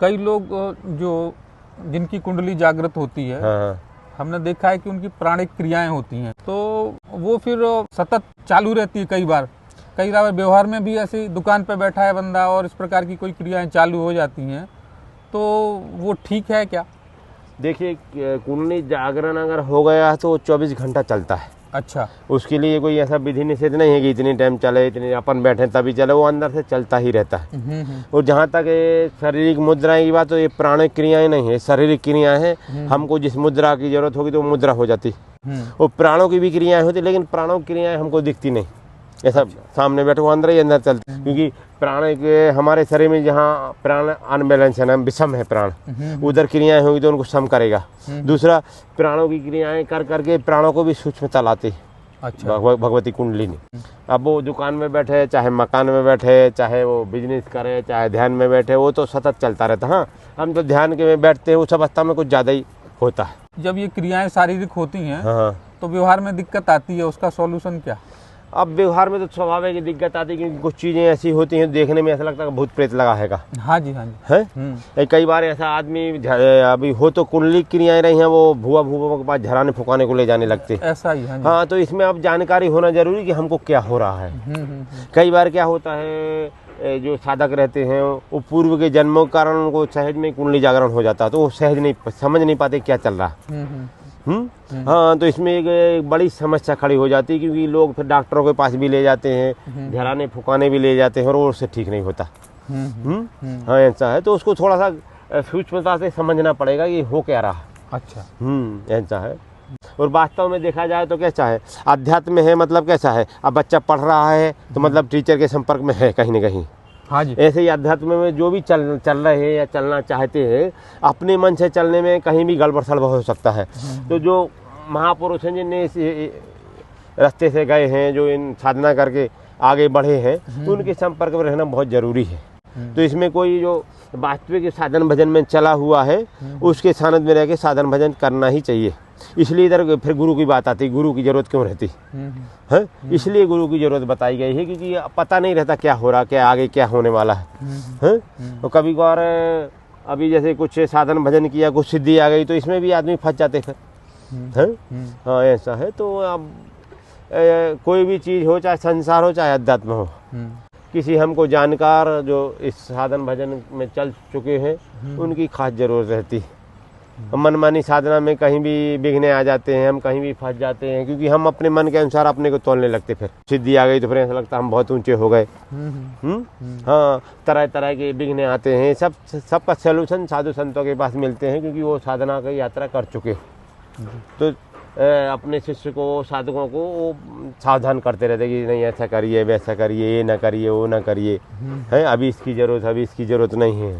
कई लोग जो जिनकी कुंडली जागृत होती है, हाँ, हमने देखा है कि उनकी प्राणिक क्रियाएं होती हैं, तो वो फिर सतत चालू रहती है। कई बार व्यवहार में भी ऐसी दुकान पे बैठा है बंदा और इस प्रकार की कोई क्रियाएं चालू हो जाती हैं, तो वो ठीक है क्या? देखिए कुंडली जागरण अगर हो गया तो 24 घंटा चलता है। अच्छा। उसके लिए कोई ऐसा विधि निषेध नहीं है कि इतनी टाइम चले, इतने अपन बैठे तभी चले, वो अंदर से चलता ही रहता है। और जहाँ तक ये शारीरिक मुद्राएं की बात, तो ये प्राणिक क्रियाएं नहीं है, शारीरिक क्रियाएं हैं। हमको जिस मुद्रा की जरूरत होगी तो मुद्रा हो जाती। और प्राणों की भी क्रियाएं होती, लेकिन प्राणों की क्रियाएं हमको दिखती नहीं। ऐसा सामने बैठे वो अंदर ही अंदर चलते, क्योंकि प्राण के हमारे शरीर में जहाँ प्राण अनबैलेंस है ना, विषम है प्राण, उधर क्रियाएं होंगी तो उनको सम करेगा। दूसरा, प्राणों की क्रियाएं कर करके प्राणों को भी सूक्ष्मता लाती। अच्छा। भगवती कुंडली ने। अब वो दुकान में बैठे, चाहे मकान में बैठे, चाहे वो बिजनेस करे, चाहे ध्यान में बैठे, वो तो सतत चलता रहता। हाँ, हम तो ध्यान के में बैठते हैं, उस अवस्था में कुछ ज़्यादा ही होता है। जब ये क्रियाएं शारीरिक होती हैं, हाँ, तो व्यवहार में दिक्कत आती है, उसका सॉल्यूशन क्या? अब व्यवहार में तो स्वाभाविक की दिक्कत आती है, क्योंकि कुछ चीज़ें ऐसी होती हैं देखने में ऐसा लगता है भूत प्रेत लगा हैगा। हाँ जी, हाँ जी। है कई बार ऐसा आदमी अभी हो तो कुंडली क्रियाएं रही हैं, वो भुआ के पास झराने फुकाने को ले जाने लगते। ऐसा ही। हाँ, तो इसमें अब जानकारी होना जरूरी कि हमको क्या हो रहा है। कई बार क्या होता है, जो साधक रहते हैं वो पूर्व के जन्मों के कारण उनको सहज में कुंडली जागरण हो जाता है, तो वो सहज नहीं समझ नहीं पाते क्या चल रहा है। हाँ, तो इसमें एक बड़ी समस्या खड़ी हो जाती है, क्योंकि लोग फिर डॉक्टरों के पास भी ले जाते हैं, झराने फुकाने भी ले जाते हैं, और उससे ठीक नहीं होता। हाँ, ऐसा है। तो उसको थोड़ा सा सूक्ष्मता से समझना पड़ेगा कि हो क्या रहा। अच्छा। ऐसा है। और वास्तव में देखा जाए तो कैसा है, अध्यात्म है मतलब कैसा है, अब बच्चा पढ़ रहा है तो मतलब टीचर के संपर्क में है कहीं ना कहीं। हाँ जी। ऐसे ही अध्यात्म में जो भी चल रहे हैं या चलना चाहते हैं, अपने मन से चलने में कहीं भी गड़बड़ सड़बड़ हो सकता है। तो जो महापुरुष हैं जिनने इस रास्ते से गए हैं, जो इन साधना करके आगे बढ़े हैं, तो उनके संपर्क में रहना बहुत ज़रूरी है। तो इसमें कोई जो वास्तविक साधन भजन में चला हुआ है, उसके सानिध्य में रह के साधन भजन करना ही चाहिए। इसलिए इधर फिर गुरु की बात आती, गुरु की जरूरत क्यों रहती है? इसलिए गुरु की जरूरत बताई गई है, क्योंकि पता नहीं रहता क्या हो रहा, क्या आगे क्या होने वाला है। तो कभी कभार अभी जैसे कुछ साधन भजन किया, कुछ सिद्धि आ गई, तो इसमें भी आदमी फंस जाते फिर। हाँ, ऐसा है। तो अब कोई भी चीज़ हो, चाहे संसार हो चाहे अध्यात्म हो, किसी हमको जानकार जो इस साधन भजन में चल चुके हैं, उनकी खास जरूरत रहती। मनमानी साधना में कहीं भी विघ्न आ जाते हैं, हम कहीं भी फंस जाते हैं, क्योंकि हम अपने मन के अनुसार अपने को तोलने लगते। फिर सिद्धि आ गई तो फिर ऐसा लगता है हम बहुत ऊंचे हो गए। हाँ, तरह तरह के विघ्न आते हैं। सबका सलूशन साधु संतों के पास मिलते हैं, क्योंकि वो साधना की यात्रा कर चुके। तो अपने शिष्य को, साधकों को वो सावधान करते रहते कि नहीं ऐसा करिए, वैसा करिए, ये ना करिए, वो ना करिए, है अभी इसकी जरूरत नहीं है।